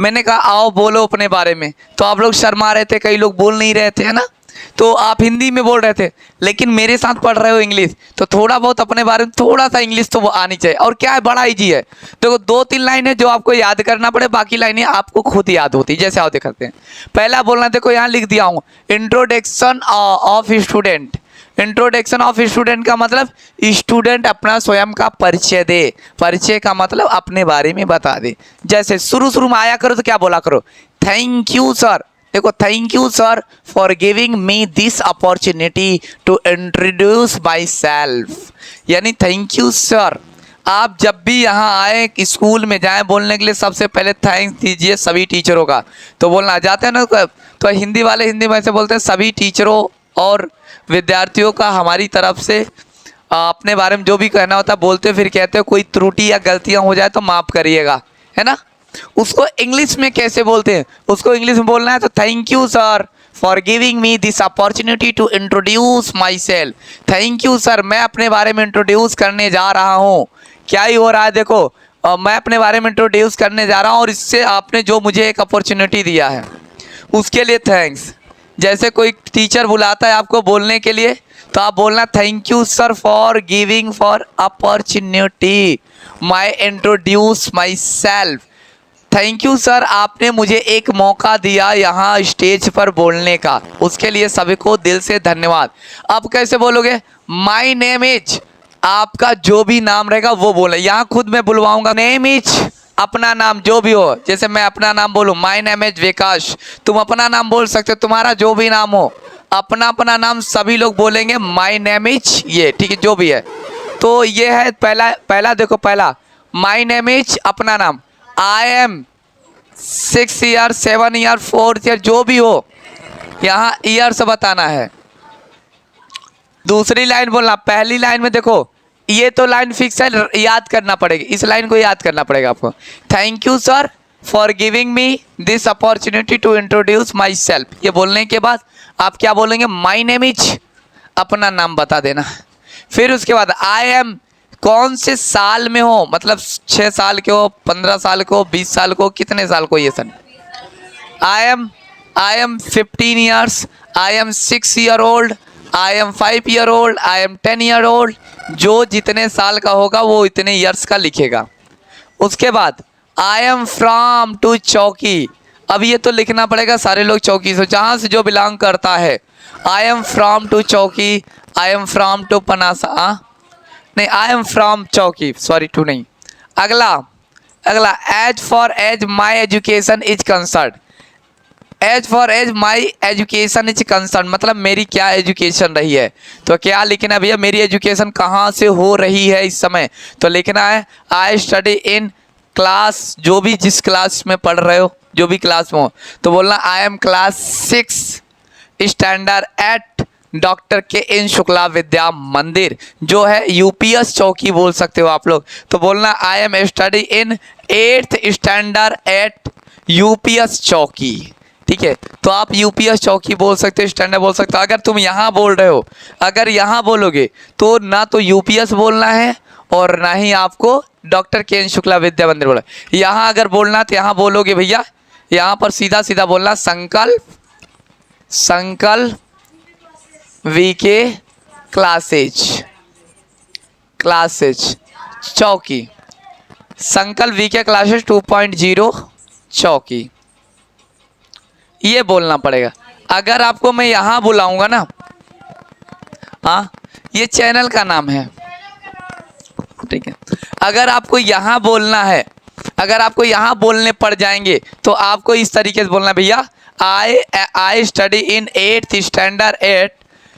मैंने कहा आओ बोलो अपने बारे में, तो आप लोग शर्मा रहे थे, कई लोग बोल नहीं रहे थे, है ना। तो आप हिंदी में बोल रहे थे, लेकिन मेरे साथ पढ़ रहे हो इंग्लिश, तो थोड़ा बहुत अपने बारे में थोड़ा सा इंग्लिश तो वो आनी चाहिए। और क्या है, बड़ा इजी है। देखो 2-3 लाइन है जो आपको याद करना पड़े, बाकी लाइनें आपको खुद याद होती। जैसे आओ दिखाते हैं। पहला बोलना, देखो यहाँ लिख दिया हूँ, introduction of student. Introduction of student का मतलब स्टूडेंट अपना स्वयं का परिचय दे। परिचय का मतलब अपने बारे में बता दे। जैसे शुरू में आया करो तो क्या बोला करो, थैंक यू सर। देखो, thank you sir for giving me this opportunity to introduce my self, यानी थैंक यू सर। आप जब भी यहाँ आए, स्कूल में जाएं बोलने के लिए, सबसे पहले थैंक्स दीजिए सभी टीचरों का। तो बोलना जाते हैं ना, तो हिंदी वाले हिंदी में ऐसे बोलते हैं, सभी टीचरों और विद्यार्थियों का हमारी तरफ से अपने बारे में जो भी कहना होता है बोलते, फिर कहते हो कोई त्रुटि या गलतियाँ हो जाए तो माफ़ करिएगा, है ना। उसको इंग्लिश में कैसे बोलते हैं, उसको इंग्लिश में बोलना है तो thank you sir for giving me this opportunity to introduce my self. Thank you sir, मैं अपने बारे में इंट्रोड्यूस करने जा रहा हूँ। क्या ही हो रहा है, देखो मैं अपने बारे में इंट्रोड्यूस करने जा रहा हूँ, और इससे आपने जो मुझे एक अपॉर्चुनिटी दिया है उसके लिए थैंक्स। जैसे कोई टीचर बुलाता है आपको बोलने के लिए, तो आप बोलना thank you sir for giving for opportunity my introduce my self. Thank you sir, आपने मुझे एक मौका दिया यहाँ स्टेज पर बोलने का, उसके लिए सभी को दिल से धन्यवाद। अब कैसे बोलोगे, माई नेम इज, आपका जो भी नाम रहेगा वो बोले। यहाँ खुद मैं बुलवाऊंगा, नेम इज अपना नाम जो भी हो। जैसे मैं अपना नाम बोलूँ, माई नेम इज विकास, तुम अपना नाम बोल सकते हो, तुम्हारा जो भी नाम हो, अपना अपना नाम सभी लोग बोलेंगे, माई नेम इज ये, ठीक है, जो भी है। तो ये है पहला देखो, पहला माई नेम इज अपना नाम, आई am 6 year 7 year 4th year जो भी हो, यहाँ ईयर से बताना है। दूसरी लाइन बोलना, पहली लाइन में देखो ये तो लाइन फिक्स है, याद करना पड़ेगा, इस लाइन को याद करना पड़ेगा आपको। Thank you sir for giving me this opportunity to introduce my self, ये बोलने के बाद आप क्या बोलेंगे, माई नेम इज, अपना नाम बता देना। फिर उसके बाद आई एम, कौन से साल में हो, मतलब 6 साल के हो, 15 साल को, 20 साल को, कितने साल को, ये son. I am 15 years, I am 6 year old, I am 5 year old, I am 10 year old. जो जितने साल का होगा वो इतने ईयर्स का लिखेगा। उसके बाद आई एम फ्रॉम टू चौकी, अब ये तो लिखना पड़ेगा, सारे लोग चौकी से, जहाँ से जो बिलोंग करता है। आई am from to Chauki, I am from to Panasa, नहीं I am from Chauki, sorry to नहीं। अगला as far as my education is concern, as far as my education is concern मतलब मेरी क्या एजुकेशन रही है। तो क्या लिखना है भैया, मेरी एजुकेशन कहाँ से हो रही है इस समय, तो लिखना है आई स्टडी इन क्लास, जो भी जिस क्लास में पढ़ रहे हो, जो भी क्लास में हो, तो बोलना I M class 6 standard eight doctor के एन शुक्ला विद्या मंदिर, जो है यूपीएस चौकी बोल सकते हो आप लोग। तो बोलना I am study in 8th standard at UPS Chauki, ठीक है। तो आप यूपीएस चौकी बोल सकते हो, स्टैंडर्ड बोल सकते हो। अगर तुम यहाँ बोल रहे हो, अगर यहाँ बोलोगे तो ना तो यूपीएस बोलना है और ना ही आपको डॉक्टर के एन शुक्ला विद्या मंदिर बोला। यहाँ अगर बोलना तो यहाँ बोलोगे भैया, यहाँ पर सीधा सीधा बोलना संकल्प वीके क्लासेज चौकी, संकल्प वीके क्लासेज 2.0 चौकी, ये बोलना पड़ेगा। अगर आपको मैं यहाँ बुलाऊंगा ना, हाँ ये चैनल का नाम है, ठीक है। अगर आपको यहाँ बोलना है, अगर आपको यहाँ बोलने पड़ जाएंगे तो आपको इस तरीके से बोलना, भैया I study in 8th standard at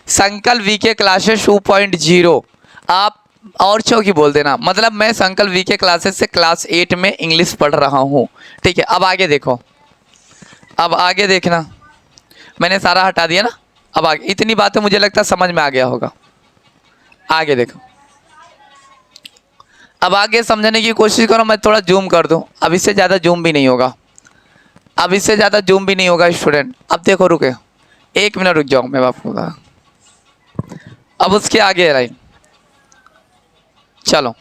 Sankalp VK classes 2.0, आप और चौकी बोल देना, मतलब मैं संकल्प वीके क्लासेस से क्लास 8 में इंग्लिश पढ़ रहा हूँ, ठीक है। अब आगे देखो, अब आगे देखना, मैंने सारा हटा दिया ना, अब आगे इतनी बातें मुझे लगता है समझ में आ गया होगा। आगे देखो, अब आगे समझने की कोशिश करो, मैं थोड़ा जूम कर दूं, अब इससे ज़्यादा जूम भी नहीं होगा, अब इससे ज़्यादा जूम भी नहीं होगा स्टूडेंट। अब देखो, रुके 1 मिनट रुक जाओ, मैं आपको बता। अब उसके आगे लाइन, चलो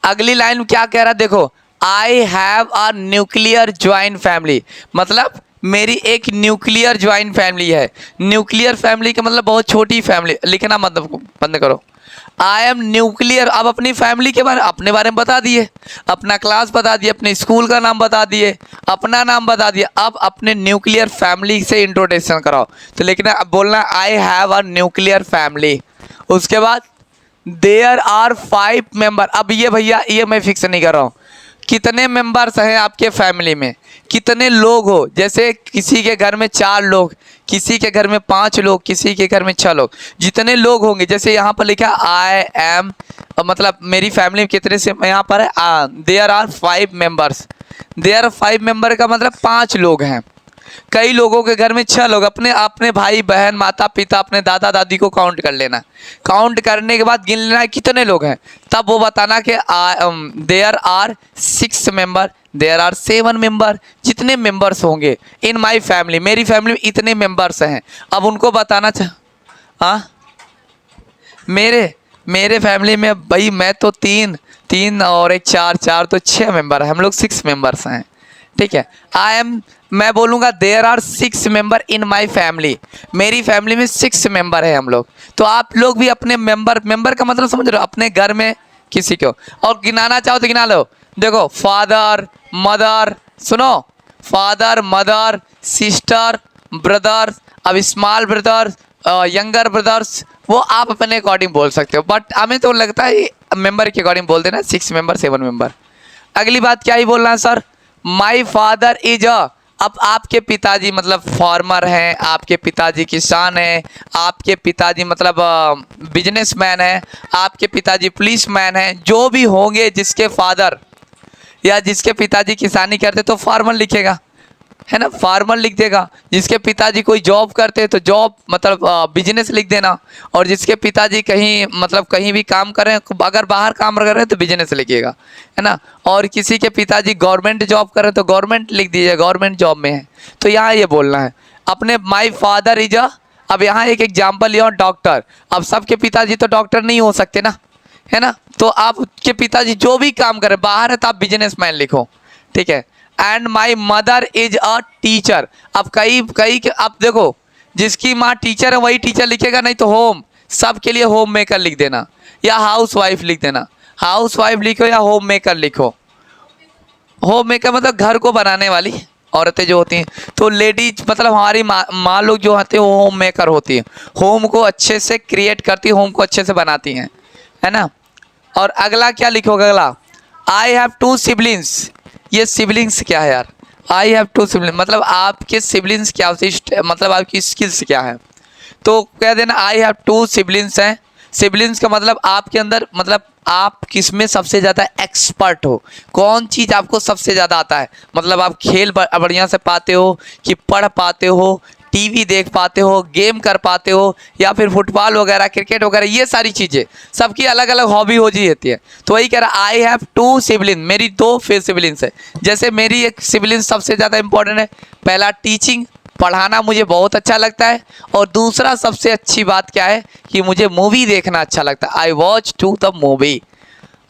अगली लाइन क्या कह रहा है, देखो I have a nuclear joint family, मतलब मेरी एक न्यूक्लियर ज्वाइंट फैमिली है। न्यूक्लियर फैमिली का मतलब बहुत छोटी फैमिली, लिखना मतलब बंद करो। आई एम न्यूक्लियर, अब अपनी फैमिली के अपने बारे में बता दिए, अपना क्लास बता दिए, अपने स्कूल का नाम बता दिए, अपना नाम बता दिया। अब अपने न्यूक्लियर फैमिली से इंट्रोडक्शन कराओ, तो लिखना, अब बोलना I have a nuclear family. उसके बाद देयर आर 5 मेंबर, अब ये भैया ये मैं फिक्स नहीं कर रहा हूँ, कितने मेंबर्स हैं आपके फैमिली में, कितने लोग हो। जैसे किसी के घर में 4 लोग, किसी के घर में 5 लोग, किसी के घर में 6 लोग, जितने लोग होंगे। जैसे यहाँ पर लिखा आई एम, मतलब मेरी फैमिली में कितने से यहाँ पर है, there are 5 members. There are 5 member का मतलब 5 लोग हैं। कई लोगों के घर में 6 लोग, अपने अपने भाई बहन माता पिता अपने दादा दादी को काउंट कर लेना। काउंट करने के बाद गिन लेना है कितने लोग हैं, तब वो बताना कि there are 6 member, there are 7 member, जितने मेंबर्स होंगे इन माई फैमिली, मेरी फैमिली में इतने मेंबर्स हैं। अब उनको बताना हाँ, मेरे फैमिली में भाई मैं तो 3 और एक 4 तो 6 मेंबर है, हम लोग 6 मेंबर्स हैं। ठीक है, मैं बोलूँगा there are 6 member in my family, मेरी फैमिली में 6 मेंबर है हम लोग। तो आप लोग भी अपने मेंबर का मतलब समझ रहे हो, अपने घर में किसी को, और गिनाना चाहो तो गिना लो। देखो फादर मदर, सुनो, फादर मदर सिस्टर ब्रदर्स, अब स्मॉल ब्रदर्स यंगर ब्रदर्स, वो आप अपने अकॉर्डिंग बोल सकते हो, बट हमें तो लगता है मेंबर के अकॉर्डिंग बोल देना, 6 मेंबर 7 मेंबर। अगली बात क्या ही बोलना है sir, my father is a, अब आपके पिताजी मतलब फार्मर हैं, आपके पिताजी किसान हैं, आपके पिताजी मतलब बिजनेसमैन हैं, आपके पिताजी पुलिसमैन हैं, जो भी होंगे जिसके फादर या जिसके पिताजी किसानी करते तो फार्मर लिखेगा, है ना, फार्मर लिख देगा। जिसके पिताजी कोई जॉब करते तो जॉब मतलब बिजनेस लिख देना, और जिसके पिताजी कहीं मतलब कहीं भी काम कर रहे हैं, अगर बाहर काम कर रहे हैं तो बिजनेस लिखिएगा, है ना। और किसी के पिताजी गवर्नमेंट जॉब कर रहे हैं तो गवर्नमेंट लिख दीजिए, गवर्नमेंट जॉब में है। तो यहाँ ये बोलना है अपने माई फादर इज अ, अब यहाँ एक एग्जाम्पल लिया डॉक्टर, अब सबके पिताजी तो डॉक्टर नहीं हो सकते ना, है ना। तो आपके पिताजी जो भी काम करें बाहर है तो आप बिजनेसमैन लिखो, ठीक है। And my mother is a teacher, अब कई कई अब देखो जिसकी माँ टीचर है वही टीचर लिखेगा, नहीं तो होम, सबके लिए होम मेकर लिख देना या हाउस वाइफ लिख देना। हाउस वाइफ लिखो या होम मेकर लिखो। होम मेकर मतलब घर को बनाने वाली औरतें जो होती हैं, तो लेडीज मतलब हमारी माँ लोग जो होते हैं वो होम मेकर होती है, होम को अच्छे से क्रिएट करती है, होम को अच्छे से बनाती हैं, है ना। और अगला क्या लिखोगे, अगला आई हैव 2 सिबलिंग्स, ये सिबलिंग्स क्या है यार, आई हैव 2 सिबलिंग्स मतलब आपके सिबलिंग्स क्या होती है, मतलब आपकी स्किल्स क्या है, तो कह देना आई हैव 2 सिबलिंग्स हैं। सिबलिंग्स का मतलब आपके अंदर मतलब आप किस में सबसे ज़्यादा एक्सपर्ट हो, कौन चीज़ आपको सबसे ज़्यादा आता है, मतलब आप खेल बढ़िया से पाते हो कि पढ़ पाते हो, टीवी देख पाते हो, गेम कर पाते हो, या फिर फुटबॉल वगैरह क्रिकेट वगैरह, ये सारी चीज़ें सबकी अलग अलग हॉबी हो जाती है। तो वही कह रहा आई हैव 2 सिबलिंग, मेरी 2 सिबलिंग्स है। जैसे मेरी एक सिबलिंग सबसे ज़्यादा इंपॉर्टेंट है, पहला टीचिंग, पढ़ाना मुझे बहुत अच्छा लगता है, और दूसरा सबसे अच्छी बात क्या है कि मुझे मूवी देखना अच्छा लगता है, I watch to the movie.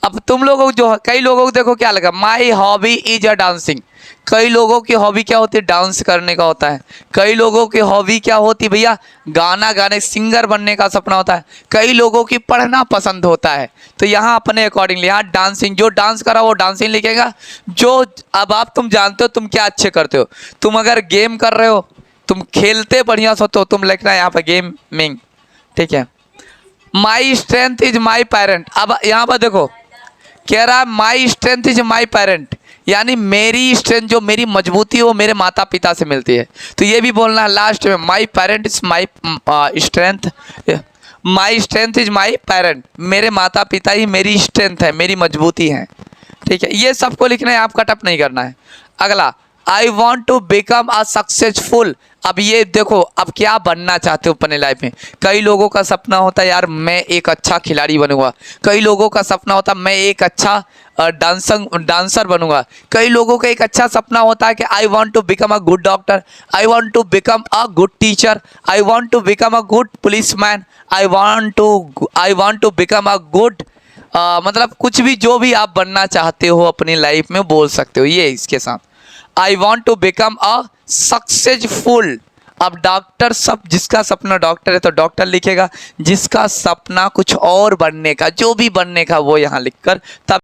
अब तुम लोगों को जो कई लोगों को देखो क्या लगा, my hobby is a dancing, कई लोगों की हॉबी क्या होती है, डांस करने का होता है। कई लोगों की हॉबी क्या होती है भैया, गाना गाने सिंगर बनने का सपना होता है। कई लोगों की पढ़ना पसंद होता है। तो यहाँ अपने अकॉर्डिंगली यहाँ डांसिंग, जो डांस करा वो डांसिंग लिखेगा। जो अब आप तुम जानते हो तुम क्या अच्छे करते हो, तुम अगर गेम कर रहे हो, तुम खेलते बढ़िया सो तो तुम लिखना यहाँ पर गेमिंग, ठीक है। My strength is my parent, अब यहाँ पर देखो कह रहा है my strength is my parent, यानी मेरी स्ट्रेंथ जो मेरी मजबूती है वो मेरे माता पिता से मिलती है। तो ये भी बोलना है लास्ट में, my parent is my strength, my strength is my parent, मेरे माता पिता ही मेरी स्ट्रेंथ है, मेरी मजबूती है, ठीक है। ये सबको लिखना है, आप कटअप नहीं करना है। अगला I want to become a successful, अब ये देखो अब क्या बनना चाहते हो अपने लाइफ में। कई लोगों का सपना होता है यार मैं एक अच्छा खिलाड़ी बनूंगा, कई लोगों का सपना होता है मैं एक अच्छा डांसर बनूंगा, कई लोगों का एक अच्छा सपना होता है कि I want to become a good doctor, I want to become a good teacher, I want to become a good policeman, I want to become a good मतलब कुछ भी जो भी आप बनना चाहते हो अपनी लाइफ में बोल सकते हो ये इसके साथ। I want to become a successful. अब डॉक्टर, सब जिसका सपना डॉक्टर है तो डॉक्टर लिखेगा, जिसका सपना कुछ और बनने का, जो भी बनने का वो यहाँ लिखकर तब